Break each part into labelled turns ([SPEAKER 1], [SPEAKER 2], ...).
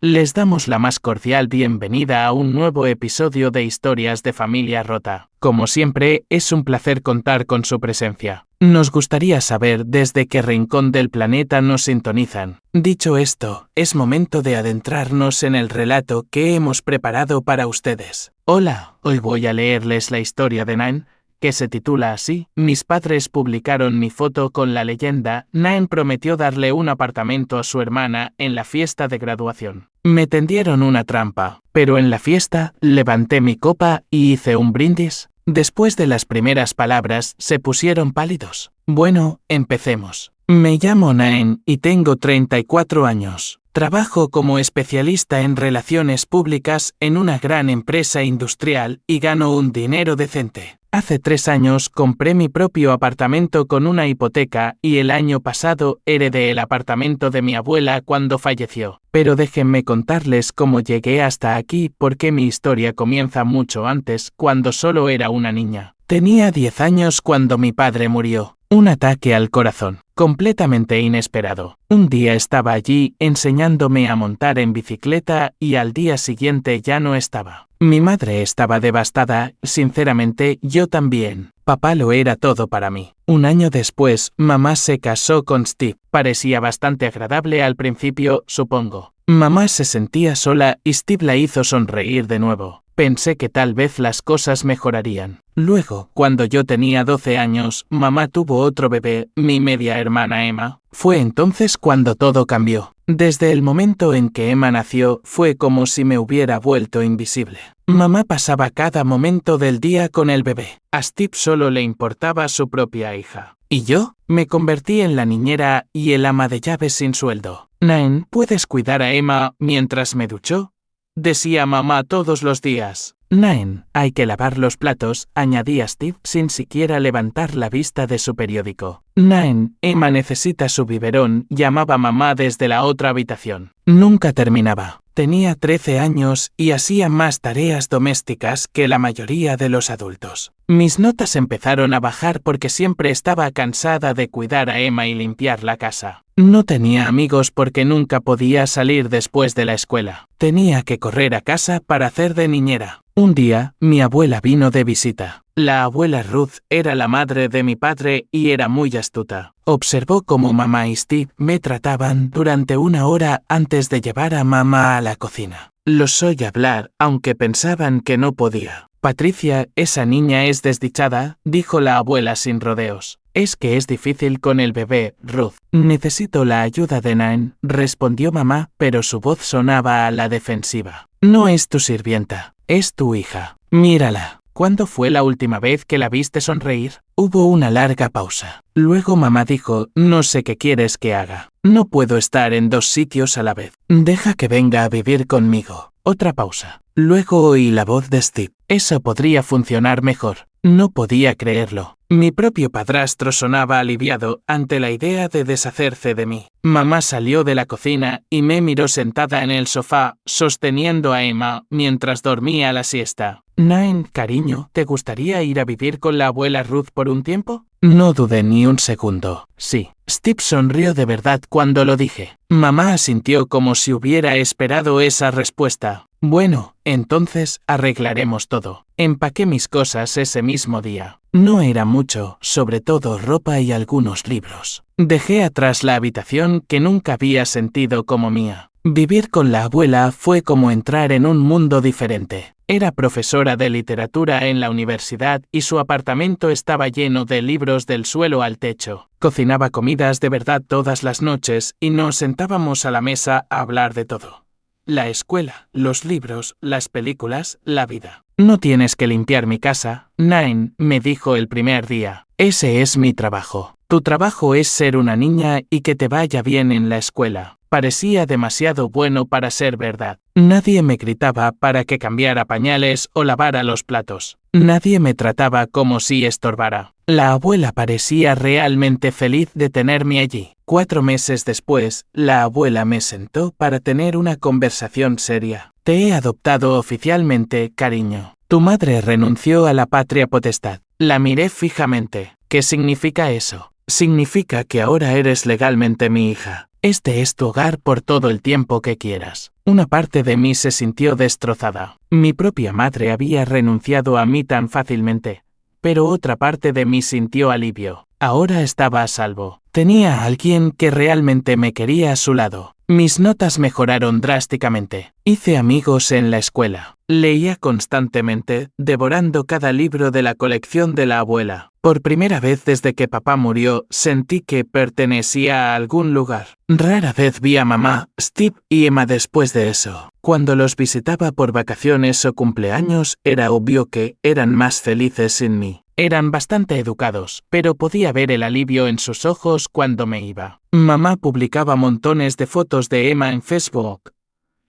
[SPEAKER 1] Les damos la más cordial bienvenida a un nuevo episodio de Historias de Familia Rota. Como siempre, es un placer contar con su presencia. Nos gustaría saber desde qué rincón del planeta nos sintonizan. Dicho esto, es momento de adentrarnos en el relato que hemos preparado para ustedes. Hola, hoy voy a leerles la historia de Nain, que se titula así. Mis padres publicaron mi foto con la leyenda: Nain prometió darle un apartamento a su hermana en la fiesta de graduación. Me tendieron una trampa, pero en la fiesta levanté mi copa y hice un brindis. Después de las primeras palabras se pusieron pálidos. Bueno, empecemos. Me llamo Nain y tengo 34 años. Trabajo como especialista en relaciones públicas en una gran empresa industrial y gano un dinero decente. Hace 3 años compré mi propio apartamento con una hipoteca y el año pasado heredé el apartamento de mi abuela cuando falleció. Pero déjenme contarles cómo llegué hasta aquí, porque mi historia comienza mucho antes, cuando solo era una niña. Tenía 10 años cuando mi padre murió. Un ataque al corazón, completamente inesperado. Un día estaba allí enseñándome a montar en bicicleta y al día siguiente ya no estaba. Mi madre estaba devastada, sinceramente yo también. Papá lo era todo para mí. Un año después, mamá se casó con Steve. Parecía bastante agradable al principio, supongo. Mamá se sentía sola y Steve la hizo sonreír de nuevo. Pensé que tal vez las cosas mejorarían. Luego, cuando yo tenía 12 años, mamá tuvo otro bebé, mi media hermana Emma. Fue entonces cuando todo cambió. Desde el momento en que Emma nació, fue como si me hubiera vuelto invisible. Mamá pasaba cada momento del día con el bebé. A Steve solo le importaba su propia hija. ¿Y yo? Me convertí en la niñera y el ama de llaves sin sueldo. Nain, ¿puedes cuidar a Emma mientras me ducho?, decía mamá todos los días. Nain, hay que lavar los platos, añadía Steve sin siquiera levantar la vista de su periódico. Nain, Emma necesita su biberón, llamaba mamá desde la otra habitación. Nunca terminaba. Tenía 13 años y hacía más tareas domésticas que la mayoría de los adultos. Mis notas empezaron a bajar porque siempre estaba cansada de cuidar a Emma y limpiar la casa. No tenía amigos porque nunca podía salir después de la escuela. Tenía que correr a casa para hacer de niñera. Un día, mi abuela vino de visita. La abuela Ruth era la madre de mi padre y era muy astuta. Observó cómo mamá y Steve me trataban durante 1 hora antes de llevar a mamá a la cocina. Los oí hablar, aunque pensaban que no podía. Patricia, esa niña es desdichada, dijo la abuela sin rodeos. Es que es difícil con el bebé, Ruth. Necesito la ayuda de Nain, respondió mamá, pero su voz sonaba a la defensiva. No es tu sirvienta, es tu hija. Mírala. ¿Cuándo fue la última vez que la viste sonreír? Hubo una larga pausa. Luego mamá dijo: no sé qué quieres que haga. No puedo estar en 2 sitios a la vez. Deja que venga a vivir conmigo. Otra pausa. Luego oí la voz de Steve. Eso podría funcionar mejor. No podía creerlo. Mi propio padrastro sonaba aliviado ante la idea de deshacerse de mí. Mamá salió de la cocina y me miró sentada en el sofá, sosteniendo a Emma mientras dormía la siesta. Nain, cariño, ¿te gustaría ir a vivir con la abuela Ruth por un tiempo? No dudé ni un segundo. Sí. Steve sonrió de verdad cuando lo dije. Mamá asintió como si hubiera esperado esa respuesta. Bueno, entonces arreglaremos todo. Empaqué mis cosas ese mismo día. No era mucho, sobre todo ropa y algunos libros. Dejé atrás la habitación que nunca había sentido como mía. Vivir con la abuela fue como entrar en un mundo diferente. Era profesora de literatura en la universidad y su apartamento estaba lleno de libros del suelo al techo. Cocinaba comidas de verdad todas las noches y nos sentábamos a la mesa a hablar de todo. La escuela, los libros, las películas, la vida. No tienes que limpiar mi casa, Nain, me dijo el primer día. Ese es mi trabajo. Tu trabajo es ser una niña y que te vaya bien en la escuela. Parecía demasiado bueno para ser verdad. Nadie me gritaba para que cambiara pañales o lavara los platos. Nadie me trataba como si estorbara. La abuela parecía realmente feliz de tenerme allí. 4 meses después, la abuela me sentó para tener una conversación seria. Te he adoptado oficialmente, cariño. Tu madre renunció a la patria potestad. La miré fijamente. ¿Qué significa eso? Significa que ahora eres legalmente mi hija. Este es tu hogar por todo el tiempo que quieras. Una parte de mí se sintió destrozada. Mi propia madre había renunciado a mí tan fácilmente. Pero otra parte de mí sintió alivio. Ahora estaba a salvo. Tenía a alguien que realmente me quería a su lado. Mis notas mejoraron drásticamente. Hice amigos en la escuela. Leía constantemente, devorando cada libro de la colección de la abuela. Por primera vez desde que papá murió, sentí que pertenecía a algún lugar. Rara vez vi a mamá, Steve y Emma después de eso. Cuando los visitaba por vacaciones o cumpleaños, era obvio que eran más felices sin mí. Eran bastante educados, pero podía ver el alivio en sus ojos cuando me iba. Mamá publicaba montones de fotos de Emma en Facebook.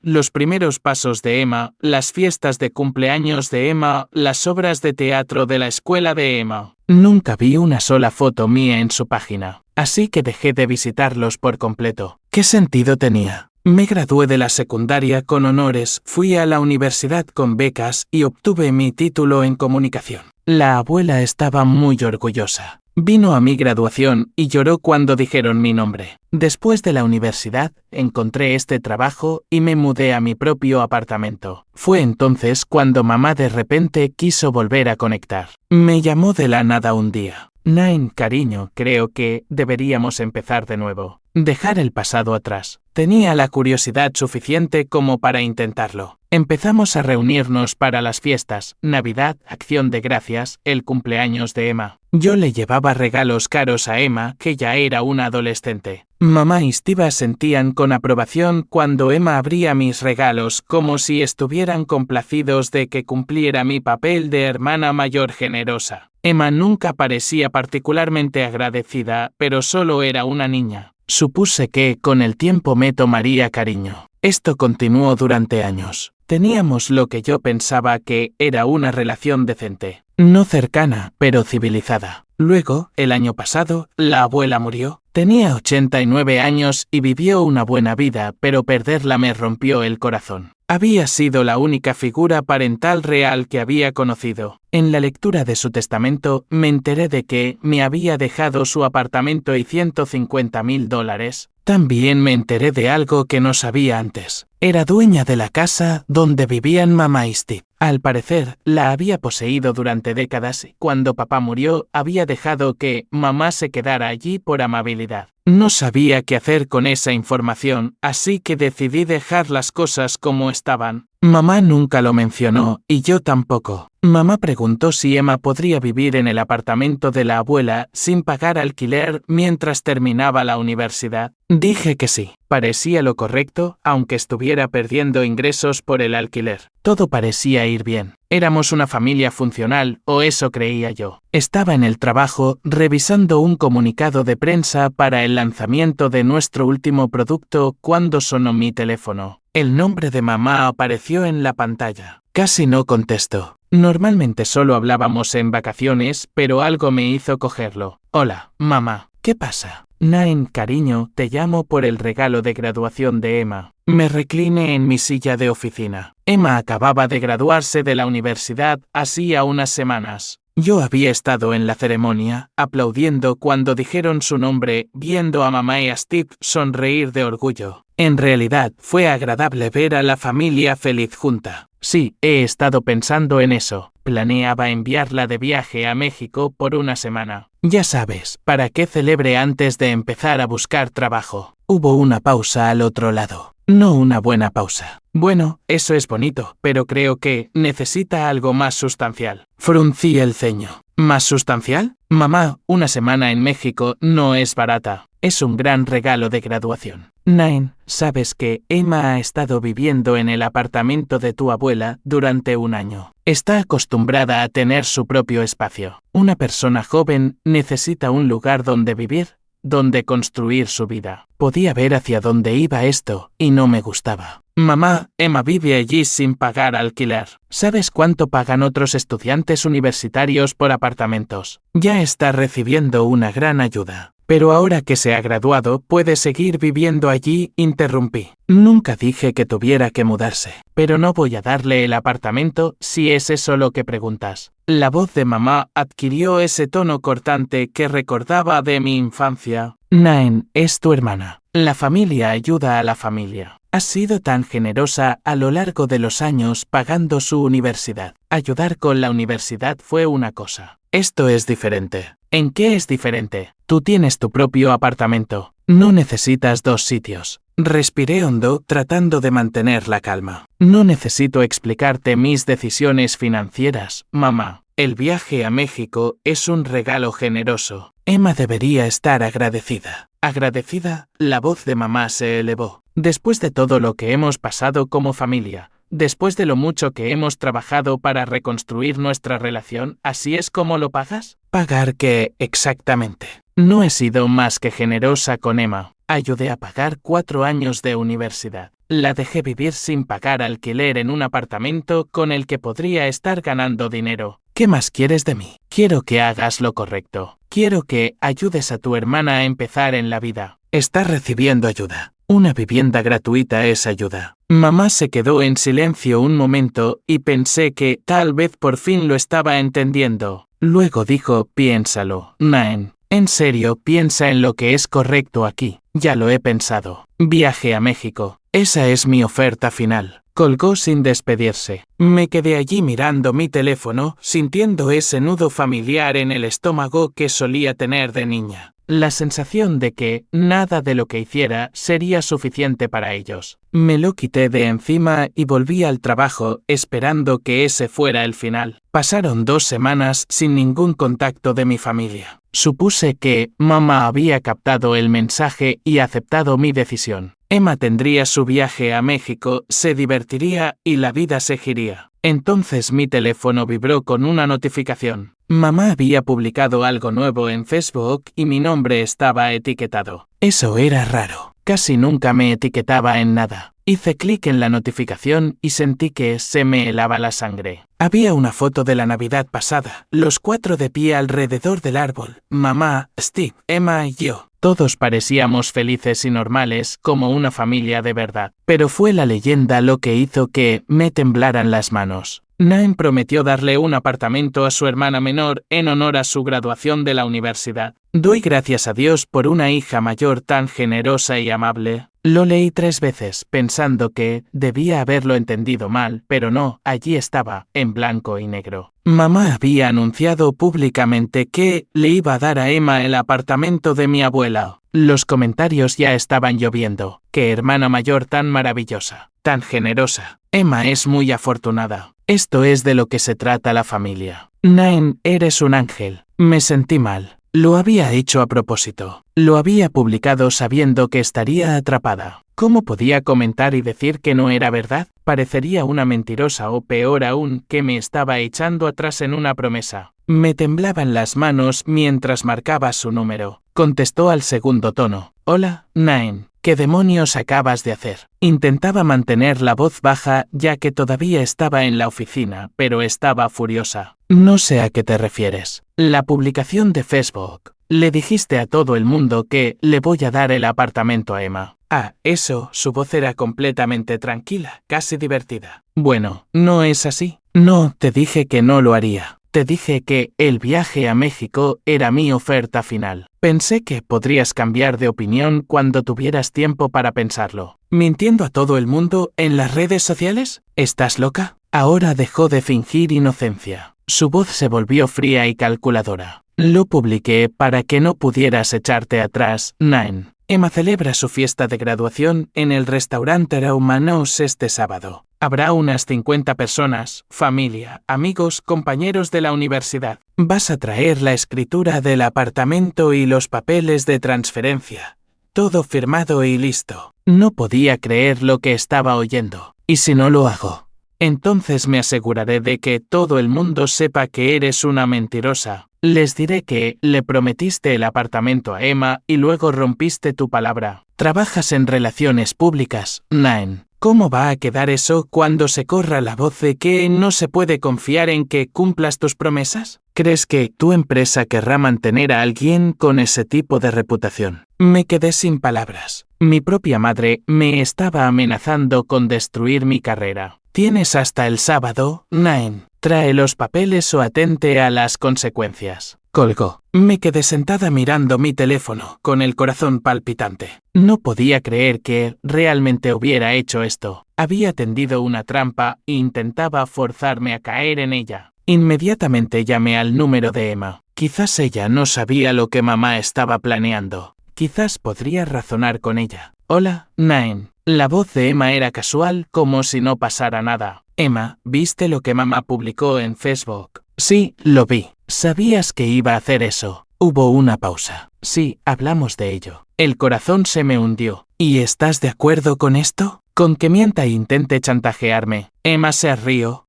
[SPEAKER 1] Los primeros pasos de Emma, las fiestas de cumpleaños de Emma, las obras de teatro de la escuela de Emma. Nunca vi una sola foto mía en su página, así que dejé de visitarlos por completo. ¿Qué sentido tenía? Me gradué de la secundaria con honores, fui a la universidad con becas y obtuve mi título en comunicación. La abuela estaba muy orgullosa. Vino a mi graduación y lloró cuando dijeron mi nombre. Después de la universidad, encontré este trabajo y me mudé a mi propio apartamento. Fue entonces cuando mamá de repente quiso volver a conectar. Me llamó de la nada un día. Nine, cariño, creo que deberíamos empezar de nuevo. Dejar el pasado atrás. Tenía la curiosidad suficiente como para intentarlo. Empezamos a reunirnos para las fiestas, Navidad, Acción de Gracias, el cumpleaños de Emma. Yo le llevaba regalos caros a Emma, que ya era una adolescente. Mamá y Steve sentían con aprobación cuando Emma abría mis regalos, como si estuvieran complacidos de que cumpliera mi papel de hermana mayor generosa. Emma nunca parecía particularmente agradecida, pero solo era una niña. Supuse que, con el tiempo me tomaría cariño. Esto continuó durante años. Teníamos lo que yo pensaba que era una relación decente. No cercana, pero civilizada. Luego, el año pasado, la abuela murió. Tenía 89 años y vivió una buena vida, pero perderla me rompió el corazón. Había sido la única figura parental real que había conocido. En la lectura de su testamento, me enteré de que me había dejado su apartamento y $150,000. También me enteré de algo que no sabía antes. Era dueña de la casa donde vivían mamá y Steve. Al parecer, la había poseído durante décadas y cuando papá murió, había dejado que mamá se quedara allí por amabilidad. No sabía qué hacer con esa información, así que decidí dejar las cosas como estaban. Mamá nunca lo mencionó, y yo tampoco. Mamá preguntó si Emma podría vivir en el apartamento de la abuela sin pagar alquiler mientras terminaba la universidad. Dije que sí. Parecía lo correcto, aunque estuviera perdiendo ingresos por el alquiler. Todo parecía ir bien. Éramos una familia funcional, o eso creía yo. Estaba en el trabajo, revisando un comunicado de prensa para el lanzamiento de nuestro último producto cuando sonó mi teléfono. El nombre de mamá apareció en la pantalla. Casi no contestó. Normalmente solo hablábamos en vacaciones, pero algo me hizo cogerlo. Hola, mamá. ¿Qué pasa? Nine, cariño, te llamo por el regalo de graduación de Emma. Me recliné en mi silla de oficina. Emma acababa de graduarse de la universidad hacía unas semanas. Yo había estado en la ceremonia, aplaudiendo cuando dijeron su nombre, viendo a mamá y a Steve sonreír de orgullo. En realidad, fue agradable ver a la familia feliz junta. Sí, he estado pensando en eso. Planeaba enviarla de viaje a México por una semana. Ya sabes, para que celebre antes de empezar a buscar trabajo. Hubo una pausa al otro lado. No una buena pausa. Bueno, eso es bonito, pero creo que necesita algo más sustancial. Fruncí el ceño. ¿Más sustancial? Mamá, una semana en México no es barata. Es un gran regalo de graduación. Nine, sabes que Emma ha estado viviendo en el apartamento de tu abuela durante un año. Está acostumbrada a tener su propio espacio. Una persona joven necesita un lugar donde vivir, donde construir su vida. Podía ver hacia dónde iba esto, y no me gustaba. Mamá, Emma vive allí sin pagar alquiler. ¿Sabes cuánto pagan otros estudiantes universitarios por apartamentos? Ya está recibiendo una gran ayuda. Pero ahora que se ha graduado, puede seguir viviendo allí, interrumpí. Nunca dije que tuviera que mudarse. Pero no voy a darle el apartamento si es eso lo que preguntas. La voz de mamá adquirió ese tono cortante que recordaba de mi infancia. Naen, es tu hermana. La familia ayuda a la familia. Has sido tan generosa a lo largo de los años pagando su universidad. Ayudar con la universidad fue una cosa. Esto es diferente. ¿En qué es diferente? Tú tienes tu propio apartamento. No necesitas 2 sitios. Respiré hondo tratando de mantener la calma. No necesito explicarte mis decisiones financieras, mamá. El viaje a México es un regalo generoso. Emma debería estar agradecida. ¿Agradecida? La voz de mamá se elevó. Después de todo lo que hemos pasado como familia, después de lo mucho que hemos trabajado para reconstruir nuestra relación, ¿así es como lo pagas? ¿Pagar qué exactamente? No he sido más que generosa con Emma. Ayudé a pagar 4 años de universidad. La dejé vivir sin pagar alquiler en un apartamento con el que podría estar ganando dinero. ¿Qué más quieres de mí? Quiero que hagas lo correcto. Quiero que ayudes a tu hermana a empezar en la vida. Está recibiendo ayuda. Una vivienda gratuita es ayuda. Mamá se quedó en silencio un momento y pensé que tal vez por fin lo estaba entendiendo. Luego dijo, piénsalo, Naen. En serio, piensa en lo que es correcto aquí. Ya lo he pensado. Viaje a México. Esa es mi oferta final. Colgó sin despedirse. Me quedé allí mirando mi teléfono, sintiendo ese nudo familiar en el estómago que solía tener de niña. La sensación de que nada de lo que hiciera sería suficiente para ellos. Me lo quité de encima y volví al trabajo, esperando que ese fuera el final. Pasaron 2 semanas sin ningún contacto de mi familia. Supuse que mamá había captado el mensaje y aceptado mi decisión. Emma tendría su viaje a México, se divertiría y la vida seguiría. Entonces mi teléfono vibró con una notificación. Mamá había publicado algo nuevo en Facebook y mi nombre estaba etiquetado. Eso era raro. Casi nunca me etiquetaba en nada. Hice clic en la notificación y sentí que se me helaba la sangre. Había una foto de la Navidad pasada, los 4 de pie alrededor del árbol, mamá, Steve, Emma y yo. Todos parecíamos felices y normales, como una familia de verdad. Pero fue la leyenda lo que hizo que me temblaran las manos. Naen prometió darle un apartamento a su hermana menor en honor a su graduación de la universidad. Doy gracias a Dios por una hija mayor tan generosa y amable. Lo leí 3 veces, pensando que debía haberlo entendido mal, pero no, allí estaba, en blanco y negro. Mamá había anunciado públicamente que le iba a dar a Emma el apartamento de mi abuela. Los comentarios ya estaban lloviendo. ¡Qué hermana mayor tan maravillosa! Tan generosa. Emma es muy afortunada. Esto es de lo que se trata la familia. Naen, eres un ángel. Me sentí mal. Lo había hecho a propósito. Lo había publicado sabiendo que estaría atrapada. ¿Cómo podía comentar y decir que no era verdad? Parecería una mentirosa o peor aún, que me estaba echando atrás en una promesa. Me temblaban las manos mientras marcaba su número. Contestó al segundo tono. Hola, Naen. ¿Qué demonios acabas de hacer? Intentaba mantener la voz baja ya que todavía estaba en la oficina, pero estaba furiosa. No sé a qué te refieres. La publicación de Facebook. Le dijiste a todo el mundo que le voy a dar el apartamento a Emma. Ah, eso, su voz era completamente tranquila, casi divertida. Bueno, ¿no es así? No, te dije que no lo haría. Te dije que el viaje a México era mi oferta final. Pensé que podrías cambiar de opinión cuando tuvieras tiempo para pensarlo. ¿Mintiendo a todo el mundo en las redes sociales? ¿Estás loca? Ahora dejó de fingir inocencia. Su voz se volvió fría y calculadora. Lo publiqué para que no pudieras echarte atrás, Naen. Emma celebra su fiesta de graduación en el restaurante Raumanos este sábado. Habrá unas 50 personas, familia, amigos, compañeros de la universidad. Vas a traer la escritura del apartamento y los papeles de transferencia. Todo firmado y listo. No podía creer lo que estaba oyendo. ¿Y si no lo hago? Entonces me aseguraré de que todo el mundo sepa que eres una mentirosa. Les diré que le prometiste el apartamento a Emma y luego rompiste tu palabra. Trabajas en relaciones públicas, Naen. ¿Cómo va a quedar eso cuando se corra la voz de que no se puede confiar en que cumplas tus promesas? ¿Crees que tu empresa querrá mantener a alguien con ese tipo de reputación? Me quedé sin palabras. Mi propia madre me estaba amenazando con destruir mi carrera. Tienes hasta el sábado, Naen. Trae los papeles o atente a las consecuencias. Colgó. Me quedé sentada mirando mi teléfono, con el corazón palpitante. No podía creer que realmente hubiera hecho esto. Había tendido una trampa e intentaba forzarme a caer en ella. Inmediatamente llamé al número de Emma. Quizás ella no sabía lo que mamá estaba planeando. Quizás podría razonar con ella. Hola, Naen. La voz de Emma era casual, como si no pasara nada. Emma, ¿viste lo que mamá publicó en Facebook? Sí, lo vi. ¿Sabías que iba a hacer eso? Hubo una pausa. Sí, hablamos de ello. El corazón se me hundió. ¿Y estás de acuerdo con esto? ¿Con que mienta e intente chantajearme? Emma se rió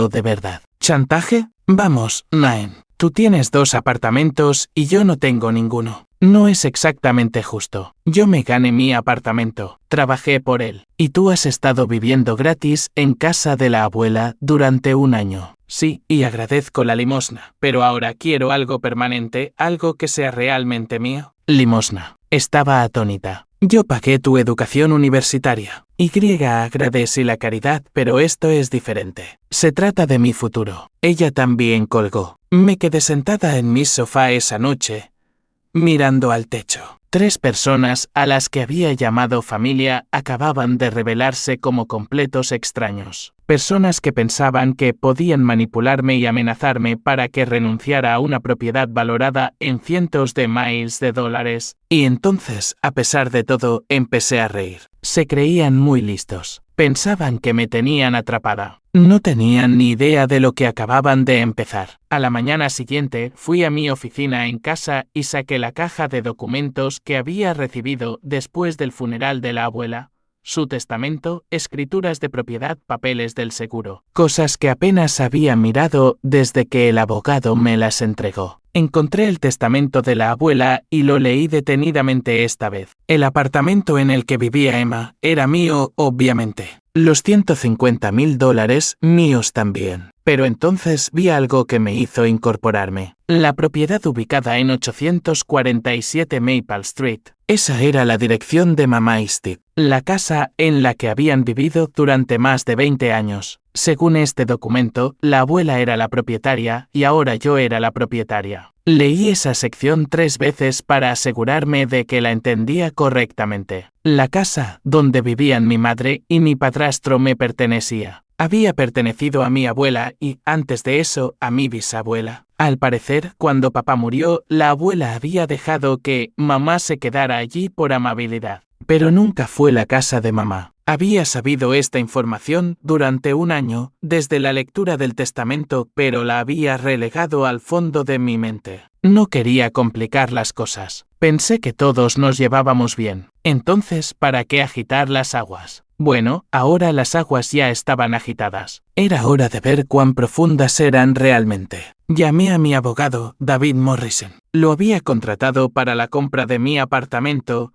[SPEAKER 1] de verdad. ¿Chantaje? Vamos, Naen. Tú tienes 2 apartamentos y yo no tengo ninguno. No es exactamente justo. Yo me gané mi apartamento, trabajé por él, y tú has estado viviendo gratis en casa de la abuela durante 1 año. Sí, y agradezco la limosna, pero ahora quiero algo permanente, algo que sea realmente mío. Limosna. Estaba atónita. Yo pagué tu educación universitaria. Agradecí la caridad, pero esto es diferente. Se trata de mi futuro. Ella también colgó. Me quedé sentada en mi sofá esa noche, mirando al techo. 3 personas a las que había llamado familia acababan de revelarse como completos extraños. Personas que pensaban que podían manipularme y amenazarme para que renunciara a una propiedad valorada en cientos de miles de dólares. Y entonces, a pesar de todo, empecé a reír. Se creían muy listos. Pensaban que me tenían atrapada. No tenían ni idea de lo que acababan de empezar. A la mañana siguiente fui a mi oficina en casa y saqué la caja de documentos que había recibido después del funeral de la abuela. Su testamento, escrituras de propiedad, papeles del seguro. Cosas que apenas había mirado desde que el abogado me las entregó. Encontré el testamento de la abuela y lo leí detenidamente esta vez. El apartamento en el que vivía Emma era mío, obviamente. Los $150,000 míos también. Pero entonces vi algo que me hizo incorporarme. La propiedad ubicada en 847 Maple Street. Esa era la dirección de mamá y Steve. La casa en la que habían vivido durante más de 20 años. Según este documento, la abuela era la propietaria y ahora yo era la propietaria. Leí esa sección 3 veces para asegurarme de que la entendía correctamente. La casa donde vivían mi madre y mi padrastro me pertenecía. Había pertenecido a mi abuela y, antes de eso, a mi bisabuela. Al parecer, cuando papá murió, la abuela había dejado que mamá se quedara allí por amabilidad. Pero nunca fue la casa de mamá. Había sabido esta información durante 1 año, desde la lectura del testamento, pero la había relegado al fondo de mi mente. No quería complicar las cosas. Pensé que todos nos llevábamos bien. Entonces, ¿para qué agitar las aguas? Bueno, ahora las aguas ya estaban agitadas. Era hora de ver cuán profundas eran realmente. Llamé a mi abogado, David Morrison. Lo había contratado para la compra de mi apartamento,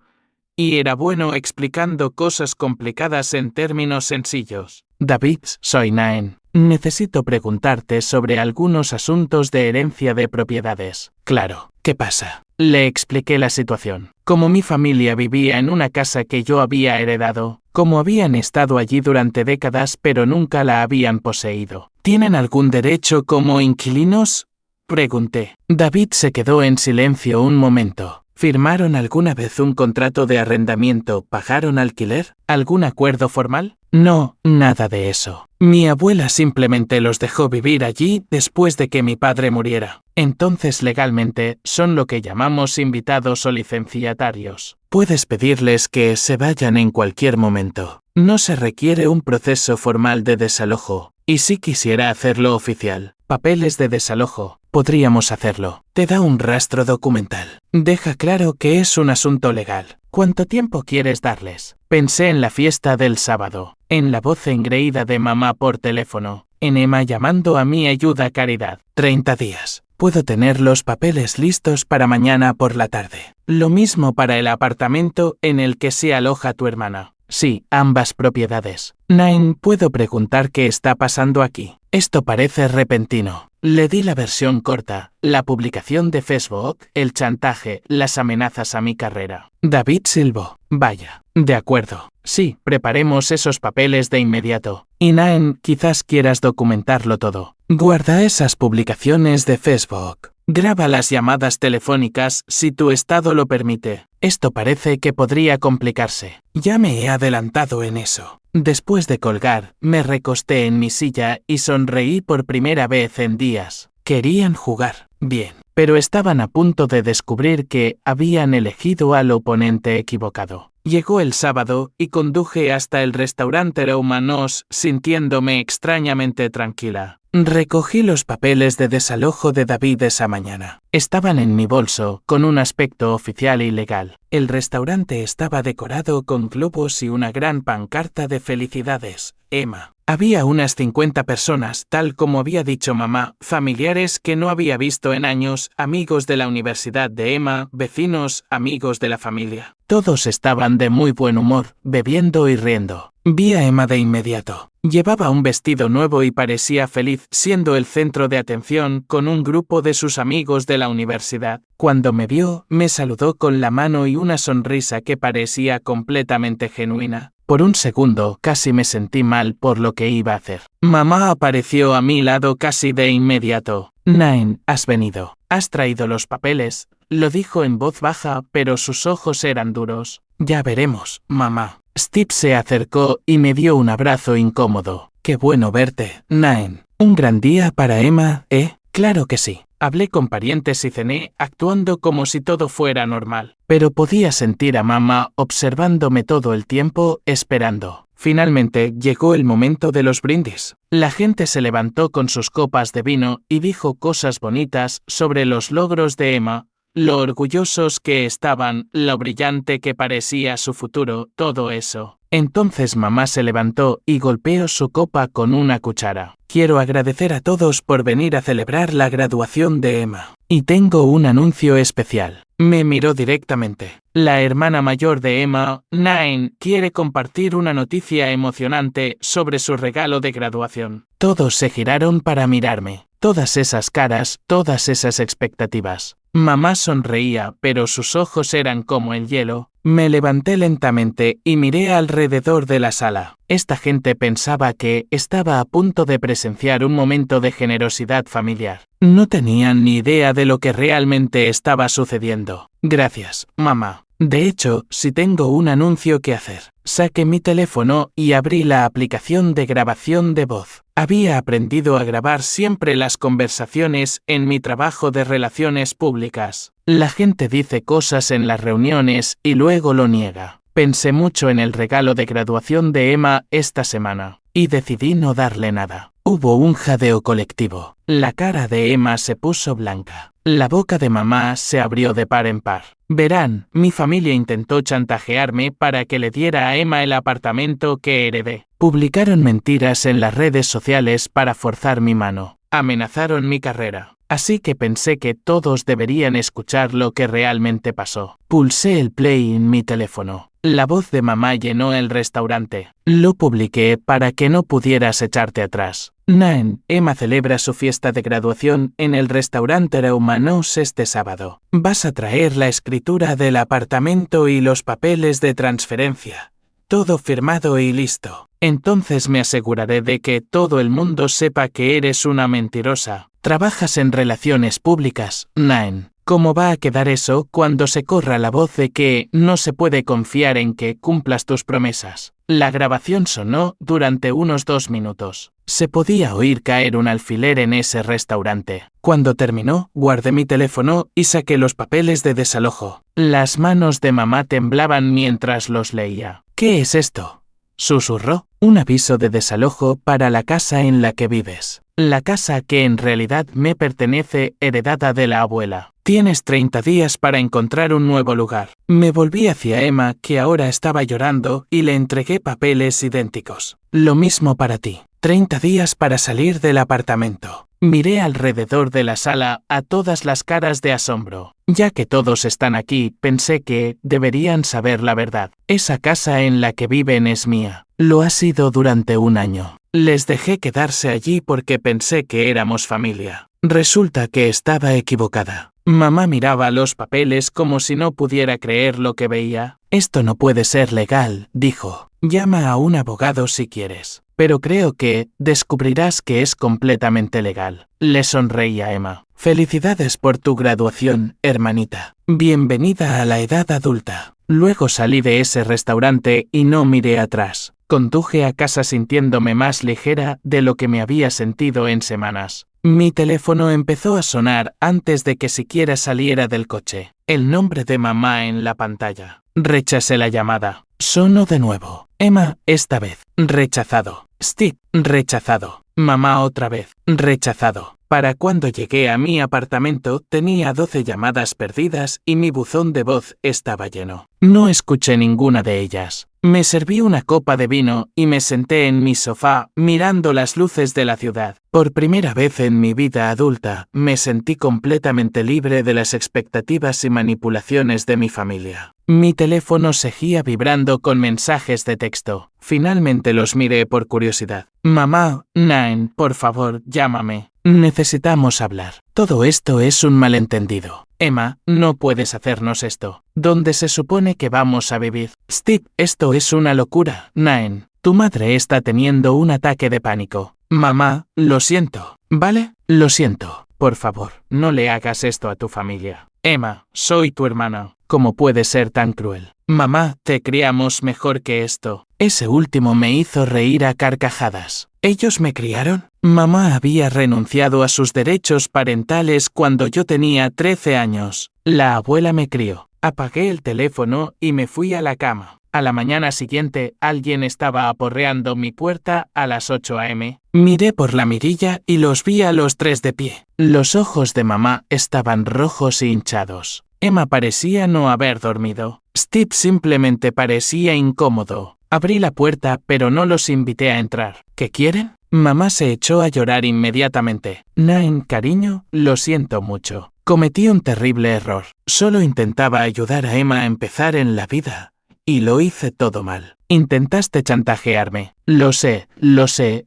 [SPEAKER 1] y era bueno explicando cosas complicadas en términos sencillos. David, soy Naen. Necesito preguntarte sobre algunos asuntos de herencia de propiedades. Claro, ¿qué pasa? Le expliqué la situación. Como mi familia vivía en una casa que yo había heredado, como habían estado allí durante décadas pero nunca la habían poseído. ¿Tienen algún derecho como inquilinos? Pregunté. David se quedó en silencio un momento. ¿Firmaron alguna vez un contrato de arrendamiento? ¿Pagaron alquiler? ¿Algún acuerdo formal? No, nada de eso. Mi abuela simplemente los dejó vivir allí después de que mi padre muriera. Entonces legalmente son lo que llamamos invitados o licenciatarios. Puedes pedirles que se vayan en cualquier momento. No se requiere un proceso formal de desalojo. Y si quisiera hacerlo oficial, papeles de desalojo, podríamos hacerlo. Te da un rastro documental. Deja claro que es un asunto legal. ¿Cuánto tiempo quieres darles? Pensé en la fiesta del sábado, en la voz engreída de mamá por teléfono, en Emma llamando a mi ayuda caridad. 30 días. Puedo tener los papeles listos para mañana por la tarde. Lo mismo para el apartamento en el que se aloja tu hermana. Sí, ambas propiedades. Nine, ¿puedo preguntar qué está pasando aquí? Esto parece repentino. Le di la versión corta, la publicación de Facebook, el chantaje, las amenazas a mi carrera. David silbó. Vaya. De acuerdo. Sí, preparemos esos papeles de inmediato. Y Nine, quizás quieras documentarlo todo. Guarda esas publicaciones de Facebook. Graba las llamadas telefónicas si tu estado lo permite. Esto parece que podría complicarse. Ya me he adelantado en eso. Después de colgar, me recosté en mi silla y sonreí por primera vez en días. Querían jugar. Bien. Pero estaban a punto de descubrir que habían elegido al oponente equivocado. Llegó el sábado y conduje hasta el restaurante Romanos sintiéndome extrañamente tranquila. Recogí los papeles de desalojo de David esa mañana. Estaban en mi bolso, con un aspecto oficial y legal. El restaurante estaba decorado con globos y una gran pancarta de felicidades. Emma. Había unas 50 personas, tal como había dicho mamá, familiares que no había visto en años, amigos de la universidad de Emma, vecinos, amigos de la familia. Todos estaban de muy buen humor, bebiendo y riendo. Vi a Emma de inmediato. Llevaba un vestido nuevo y parecía feliz siendo el centro de atención con un grupo de sus amigos de la universidad. Cuando me vio, me saludó con la mano y una sonrisa que parecía completamente genuina. Por un segundo casi me sentí mal por lo que iba a hacer. Mamá apareció a mi lado casi de inmediato. Nine, has venido. Has traído los papeles. Lo dijo en voz baja, pero sus ojos eran duros. Ya veremos, mamá. Steve se acercó y me dio un abrazo incómodo. Qué bueno verte, Nine. Un gran día para Emma, ¿eh? Claro que sí. Hablé con parientes y cené, actuando como si todo fuera normal. Pero podía sentir a mamá observándome todo el tiempo, esperando. Finalmente llegó el momento de los brindis. La gente se levantó con sus copas de vino y dijo cosas bonitas sobre los logros de Emma, lo orgullosos que estaban, lo brillante que parecía su futuro, todo eso. Entonces mamá se levantó y golpeó su copa con una cuchara. Quiero agradecer a todos por venir a celebrar la graduación de Emma. Y tengo un anuncio especial. Me miró directamente. La hermana mayor de Emma, Nine, quiere compartir una noticia emocionante sobre su regalo de graduación. Todos se giraron para mirarme. Todas esas caras, todas esas expectativas. Mamá sonreía, pero sus ojos eran como el hielo. Me levanté lentamente y miré alrededor de la sala. Esta gente pensaba que estaba a punto de presenciar un momento de generosidad familiar. No tenían ni idea de lo que realmente estaba sucediendo. Gracias, mamá. De hecho, sí tengo un anuncio que hacer. Saqué mi teléfono y abrí la aplicación de grabación de voz. Había aprendido a grabar siempre las conversaciones en mi trabajo de relaciones públicas. La gente dice cosas en las reuniones y luego lo niega. Pensé mucho en el regalo de graduación de Emma esta semana y decidí no darle nada. Hubo un jadeo colectivo. La cara de Emma se puso blanca. La boca de mamá se abrió de par en par. Verán, mi familia intentó chantajearme para que le diera a Emma el apartamento que heredé. Publicaron mentiras en las redes sociales para forzar mi mano. Amenazaron mi carrera. Así que pensé que todos deberían escuchar lo que realmente pasó. Pulsé el play en mi teléfono. La voz de mamá llenó el restaurante. Lo publiqué para que no pudieras echarte atrás. Nine, Emma celebra su fiesta de graduación en el restaurante Romanos este sábado. Vas a traer la escritura del apartamento y los papeles de transferencia. Todo firmado y listo. Entonces me aseguraré de que todo el mundo sepa que eres una mentirosa. Trabajas en relaciones públicas, Nine. ¿Cómo va a quedar eso cuando se corra la voz de que no se puede confiar en que cumplas tus promesas? La grabación sonó durante unos 2 minutos. Se podía oír caer un alfiler en ese restaurante. Cuando terminó, guardé mi teléfono y saqué los papeles de desalojo. Las manos de mamá temblaban mientras los leía. ¿Qué es esto?, susurró. Un aviso de desalojo para la casa en la que vives. La casa que en realidad me pertenece, heredada de la abuela. Tienes 30 días para encontrar un nuevo lugar. Me volví hacia Emma, que ahora estaba llorando, y le entregué papeles idénticos. Lo mismo para ti. 30 días para salir del apartamento. Miré alrededor de la sala a todas las caras de asombro. Ya que todos están aquí, pensé que deberían saber la verdad. Esa casa en la que viven es mía. Lo ha sido durante un año. Les dejé quedarse allí porque pensé que éramos familia. Resulta que estaba equivocada. Mamá miraba los papeles como si no pudiera creer lo que veía. Esto no puede ser legal, dijo. Llama a un abogado si quieres. Pero creo que descubrirás que es completamente legal. Le sonreí a Emma. Felicidades por tu graduación, hermanita. Bienvenida a la edad adulta. Luego salí de ese restaurante y no miré atrás. Conduje a casa sintiéndome más ligera de lo que me había sentido en semanas. Mi teléfono empezó a sonar antes de que siquiera saliera del coche. El nombre de mamá en la pantalla. Rechacé la llamada. Sonó de nuevo. Emma, esta vez. Rechazado. Steve, rechazado. Mamá otra vez. Rechazado. Para cuando llegué a mi apartamento tenía 12 llamadas perdidas y mi buzón de voz estaba lleno. No escuché ninguna de ellas. Me serví una copa de vino y me senté en mi sofá mirando las luces de la ciudad. Por primera vez en mi vida adulta, me sentí completamente libre de las expectativas y manipulaciones de mi familia. Mi teléfono seguía vibrando con mensajes de texto. Finalmente los miré por curiosidad. Mamá, Nain, por favor, llámame. Necesitamos hablar. Todo esto es un malentendido. Emma, no puedes hacernos esto. ¿Dónde se supone que vamos a vivir? Steve, esto es una locura. Nain, tu madre está teniendo un ataque de pánico. Mamá, lo siento. ¿Vale? Lo siento. Por favor, no le hagas esto a tu familia. Emma, soy tu hermana. ¿Cómo puedes ser tan cruel? Mamá, te criamos mejor que esto. Ese último me hizo reír a carcajadas. ¿Ellos me criaron? Mamá había renunciado a sus derechos parentales cuando yo tenía 13 años. La abuela me crió. Apagué el teléfono y me fui a la cama. A la mañana siguiente, alguien estaba aporreando mi puerta a las 8 a.m. Miré por la mirilla y los vi a los tres de pie. Los ojos de mamá estaban rojos e hinchados. Emma parecía no haber dormido. Steve simplemente parecía incómodo. Abrí la puerta, pero no los invité a entrar. ¿Qué quieren? Mamá se echó a llorar inmediatamente. Nain, cariño, lo siento mucho. Cometí un terrible error. Solo intentaba ayudar a Emma a empezar en la vida. Y lo hice todo mal. Intentaste chantajearme. Lo sé,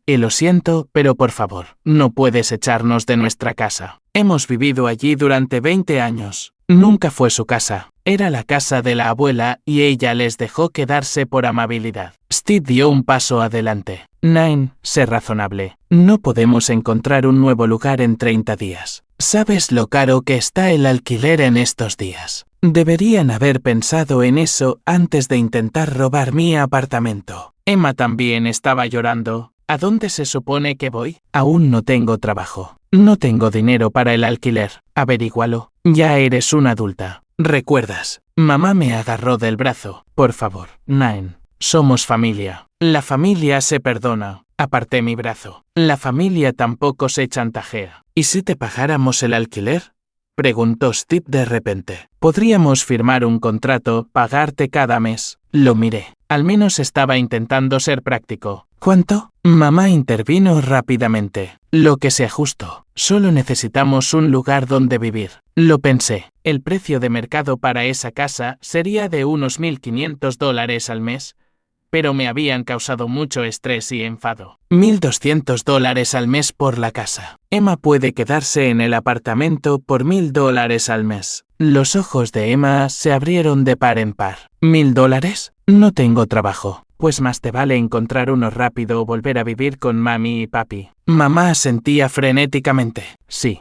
[SPEAKER 1] y lo siento, pero por favor, no puedes echarnos de nuestra casa. Hemos vivido allí durante 20 años. Nunca fue su casa. Era la casa de la abuela y ella les dejó quedarse por amabilidad. Steve dio un paso adelante. Nain, sé razonable. No podemos encontrar un nuevo lugar en 30 días. ¿Sabes lo caro que está el alquiler en estos días? Deberían haber pensado en eso antes de intentar robar mi apartamento. Emma también estaba llorando. ¿A dónde se supone que voy? Aún no tengo trabajo. No tengo dinero para el alquiler. Averígualo. Ya eres una adulta. ¿Recuerdas? Mamá me agarró del brazo. Por favor, Nain. Somos familia. La familia se perdona. Aparté mi brazo. La familia tampoco se chantajea. ¿Y si te pagáramos el alquiler? Preguntó Steve de repente. Podríamos firmar un contrato, pagarte cada mes. Lo miré. Al menos estaba intentando ser práctico. ¿Cuánto? Mamá intervino rápidamente. Lo que sea justo. Solo necesitamos un lugar donde vivir. Lo pensé. El precio de mercado para esa casa sería de unos $1.500 al mes, pero me habían causado mucho estrés y enfado. $1.200 al mes por la casa. Emma puede quedarse en el apartamento por $1.000 al mes. Los ojos de Emma se abrieron de par en par. ¿$1.000? No tengo trabajo. Pues más te vale encontrar uno rápido o volver a vivir con mami y papi. Mamá asentía frenéticamente. Sí,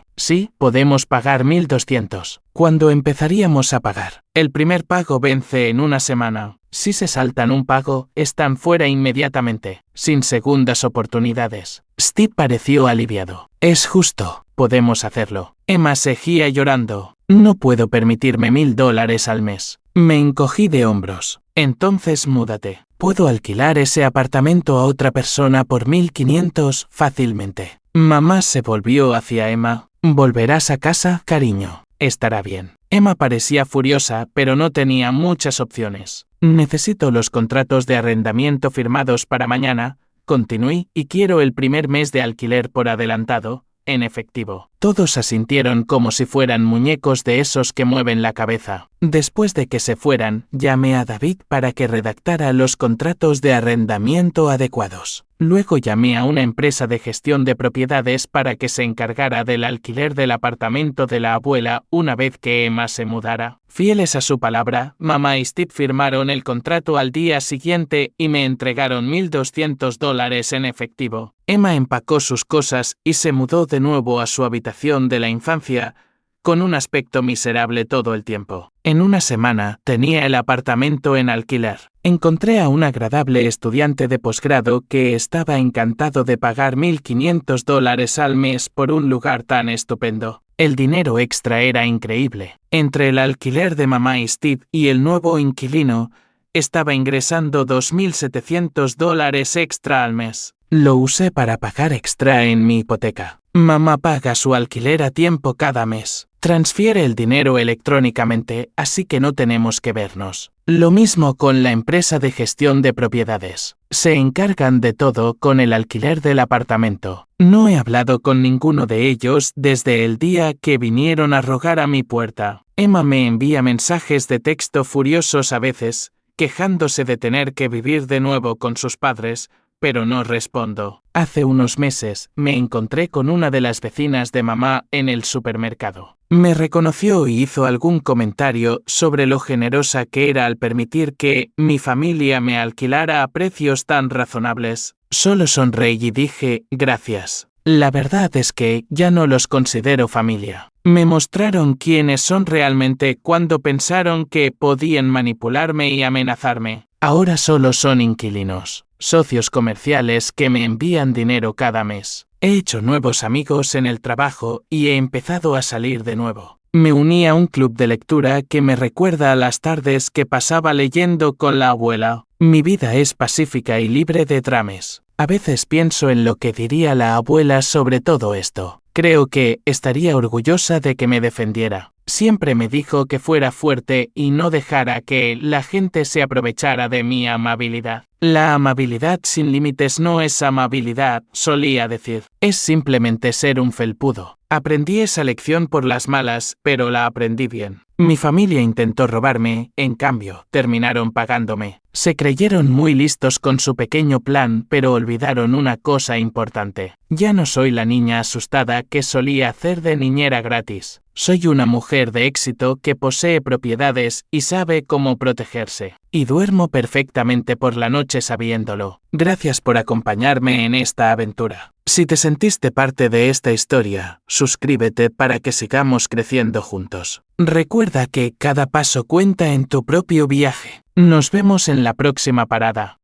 [SPEAKER 1] podemos pagar 1.200. ¿Cuándo empezaríamos a pagar? El primer pago vence en una semana. Si se saltan un pago, están fuera inmediatamente, sin segundas oportunidades. Steve pareció aliviado. Es justo, podemos hacerlo. Emma seguía llorando. No puedo permitirme $1.000 al mes. Me encogí de hombros. Entonces múdate. Puedo alquilar ese apartamento a otra persona por 1.500 fácilmente. Mamá se volvió hacia Emma. ¿Volverás a casa, cariño? Estará bien. Emma parecía furiosa, pero no tenía muchas opciones. Necesito los contratos de arrendamiento firmados para mañana, continué, y quiero el primer mes de alquiler por adelantado, en efectivo. Todos asintieron como si fueran muñecos de esos que mueven la cabeza. Después de que se fueran, llamé a David para que redactara los contratos de arrendamiento adecuados. Luego llamé a una empresa de gestión de propiedades para que se encargara del alquiler del apartamento de la abuela una vez que Emma se mudara. Fieles a su palabra, mamá y Steve firmaron el contrato al día siguiente y me entregaron $1,200 en efectivo. Emma empacó sus cosas y se mudó de nuevo a su habitación de la infancia, con un aspecto miserable todo el tiempo. En una semana, tenía el apartamento en alquiler. Encontré a un agradable estudiante de posgrado que estaba encantado de pagar $1,500 al mes por un lugar tan estupendo. El dinero extra era increíble. Entre el alquiler de mamá y Steve y el nuevo inquilino, estaba ingresando $2,700 extra al mes. Lo usé para pagar extra en mi hipoteca. Mamá paga su alquiler a tiempo cada mes. Transfiere el dinero electrónicamente, así que no tenemos que vernos. Lo mismo con la empresa de gestión de propiedades. Se encargan de todo con el alquiler del apartamento. No he hablado con ninguno de ellos desde el día que vinieron a rogar a mi puerta. Emma me envía mensajes de texto furiosos a veces, quejándose de tener que vivir de nuevo con sus padres, pero no respondo. Hace unos meses, me encontré con una de las vecinas de mamá en el supermercado. Me reconoció y hizo algún comentario sobre lo generosa que era al permitir que mi familia me alquilara a precios tan razonables. Solo sonreí y dije, gracias. La verdad es que ya no los considero familia. Me mostraron quiénes son realmente cuando pensaron que podían manipularme y amenazarme. Ahora solo son inquilinos, socios comerciales que me envían dinero cada mes. He hecho nuevos amigos en el trabajo y he empezado a salir de nuevo. Me uní a un club de lectura que me recuerda a las tardes que pasaba leyendo con la abuela. Mi vida es pacífica y libre de dramas. A veces pienso en lo que diría la abuela sobre todo esto. Creo que estaría orgullosa de que me defendiera. Siempre me dijo que fuera fuerte y no dejara que la gente se aprovechara de mi amabilidad. La amabilidad sin límites no es amabilidad, solía decir. Es simplemente ser un felpudo. Aprendí esa lección por las malas, pero la aprendí bien. Mi familia intentó robarme, en cambio, terminaron pagándome. Se creyeron muy listos con su pequeño plan, pero olvidaron una cosa importante. Ya no soy la niña asustada que solía hacer de niñera gratis. Soy una mujer de éxito que posee propiedades y sabe cómo protegerse. Y duermo perfectamente por la noche sabiéndolo. Gracias por acompañarme en esta aventura. Si te sentiste parte de esta historia, suscríbete para que sigamos creciendo juntos. Recuerda que cada paso cuenta en tu propio viaje. Nos vemos en la próxima parada.